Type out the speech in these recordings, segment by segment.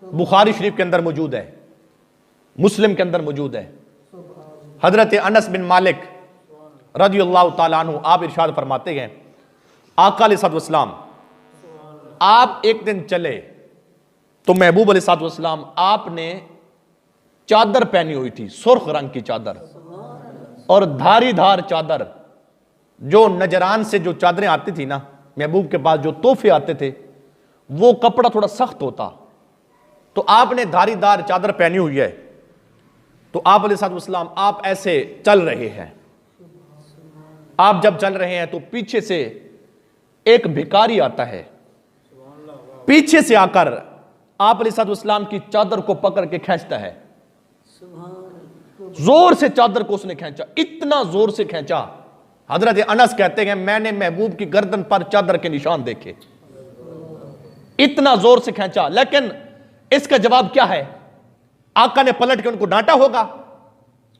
बुखारी शरीफ के अंदर मौजूद है, मुस्लिम के अंदर मौजूद है। हजरत अनस बिन मालिक रज़ियल्लाहु ताला अन्हु आप इरशाद फरमाते हैं, आका अलैहिस्सलाम आप एक दिन चले तो महबूब अलैहिस्सलाम आपने चादर पहनी हुई थी, सुर्ख रंग की चादर और धारीधार चादर। जो नजरान से जो चादरें आती थी ना महबूब के पास, जो तोहफे आते थे, वो कपड़ा थोड़ा सख्त होता, तो आपने धारीदार चादर पहनी हुई है। तो आप अलैहिस्सलाम आप ऐसे चल रहे हैं। आप जब चल रहे हैं तो पीछे से एक भिखारी आता है, पीछे से आकर आप अलैहिस्सलाम की चादर को पकड़ के खींचता है। जोर से चादर को उसने खींचा, इतना जोर से खींचा, हजरत अनस कहते हैं मैंने महबूब की गर्दन पर चादर के निशान देखे, इतना जोर से खींचा। लेकिन इसका जवाब क्या है? आका ने पलट के उनको डांटा होगा,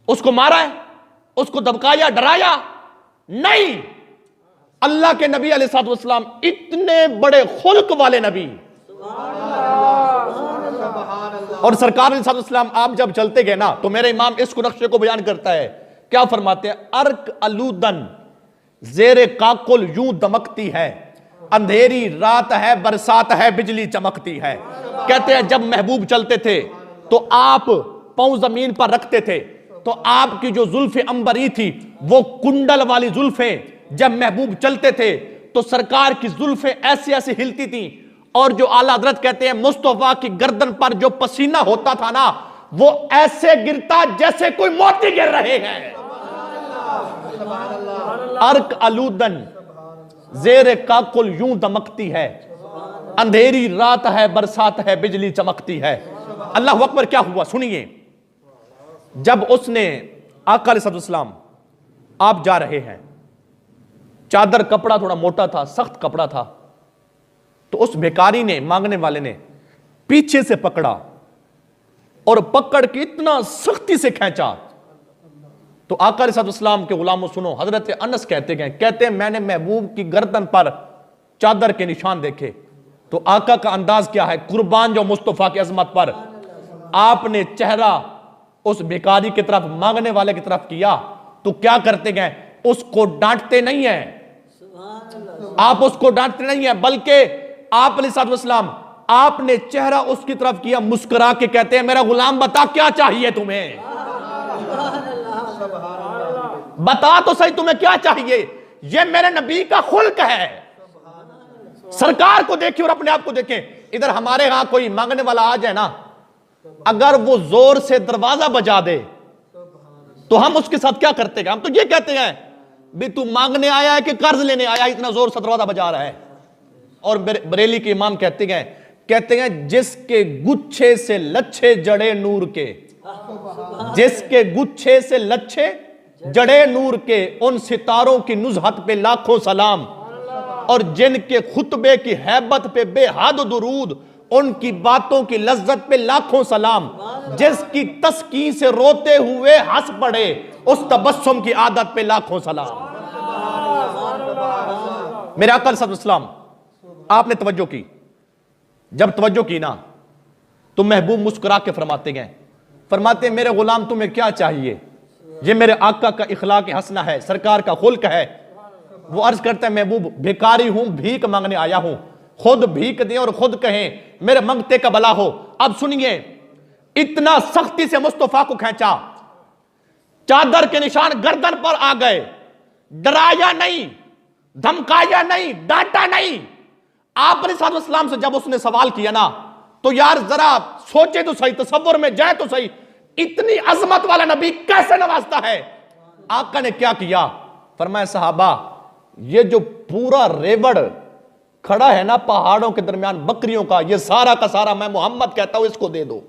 उसको मारा है, उसको धमकाया, डराया? नहीं। अल्लाह के नबी अलैहिस्सलाम इतने बड़े खुल्क वाले नबी, और सरकार अलैहिस्सलाम आप जब चलते गए ना तो मेरे इमाम इसको नक्शे को बयान करता है, क्या फरमाते हैं? अर्क अलूदन जेरे काकुल यूं दमकती है, अंधेरी रात है, बरसात है, बिजली चमकती है। कहते हैं जब महबूब चलते थे तो आप पांव जमीन पर रखते थे तो आपकी जो जुल्फे अंबरी थी वो कुंडल वाली जुल्फे, जब महबूब चलते थे तो सरकार की जुल्फे ऐसे ऐसे हिलती थी। और जो आला हजरत कहते हैं मुस्तफा की गर्दन पर जो पसीना होता था ना वो ऐसे गिरता जैसे कोई मोती गिर रहे हैं। अर्क अलूदन जेरे काकुल यूं दमकती है, अंधेरी रात है, बरसात है, बिजली चमकती है। अल्लाह अकबर। क्या हुआ सुनिए, जब उसने आका अलैहिस्सलाम आप जा रहे हैं, चादर कपड़ा थोड़ा मोटा था, सख्त कपड़ा था, तो उस भिखारी ने, मांगने वाले ने पीछे से पकड़ा और पकड़ के इतना सख्ती से खींचा। तो आका अलैहिस्सलाम के गुलामों सुनो, हजरत अनस कहते हैं मैंने महबूब की गर्दन पर चादर के निशान देखे। तो आका का अंदाज क्या है, कुर्बान जो मुस्तफा की अजमत पर, आपने चेहरा उस भिखारी की तरफ, मांगने वाले की तरफ किया तो क्या करते गए? उसको डांटते नहीं है, आप उसको डांटते नहीं है, बल्कि आप अलैहिस्सलाम आपने चेहरा उसकी तरफ किया, मुस्कुरा के कहते हैं मेरा गुलाम बता क्या चाहिए तुम्हें, बता तो सही तुम्हें क्या चाहिए। यह मेरे नबी का खुल्क है। सरकार को देखिए और अपने आप को देखें। इधर हमारे यहां कोई मांगने वाला आ जाए ना, अगर वो जोर से दरवाजा बजा दे तो हम उसके साथ क्या करते हैं? हम तो ये कहते हैं भी तू मांगने आया है कि कर्ज लेने आया, इतना जोर से दरवाजा बजा रहा है। और बरेली के इमाम कहते हैं जिसके गुच्छे से लच्छे जड़े नूर के, जिसके गुच्छे से लच्छे जड़े नूर के, उन सितारों की नुज़हत पे लाखों सलाम, और जिनके खुतबे की हैबत पे बेहद दुरूद, उनकी बातों की लज्जत पे लाखों सलाम, जिसकी तस्कीन से रोते हुए हंस पड़े, उस तबस्सुम की आदत पे लाखों सलाम। मेरे आका अलैहिस्सलाम आपने तवज्जो की, जब तवज्जो की ना तो महबूब मुस्कुरा के फरमाते मेरे गुलाम तुम्हें क्या चाहिए? ये मेरे आका का इखलाक हसना है, सरकार का खुल्क है। वो अर्ज करता है महबूब भिखारी हूं, भीख मांगने आया हूं, खुद भीख दे और खुद कहें मेरे मंगते का भला हो। अब सुनिए, इतना सख्ती से मुस्तफा को खींचा, चादर के निशान गर्दन पर आ गए, डराया नहीं, धमकाया नहीं, डांटा नहीं। आप अलैहिस्सलाम से जब उसने सवाल किया ना तो यार जरा सोचे तो सही, तसव्वुर में जाए तो सही, इतनी अजमत वाला नबी कैसे नवाजता है। आका ने क्या किया? फरमाया सहाबा ये जो पूरा रेवड़ खड़ा है ना पहाड़ों के दरमियान बकरियों का, ये सारा का सारा मैं मोहम्मद कहता हूं इसको दे दो।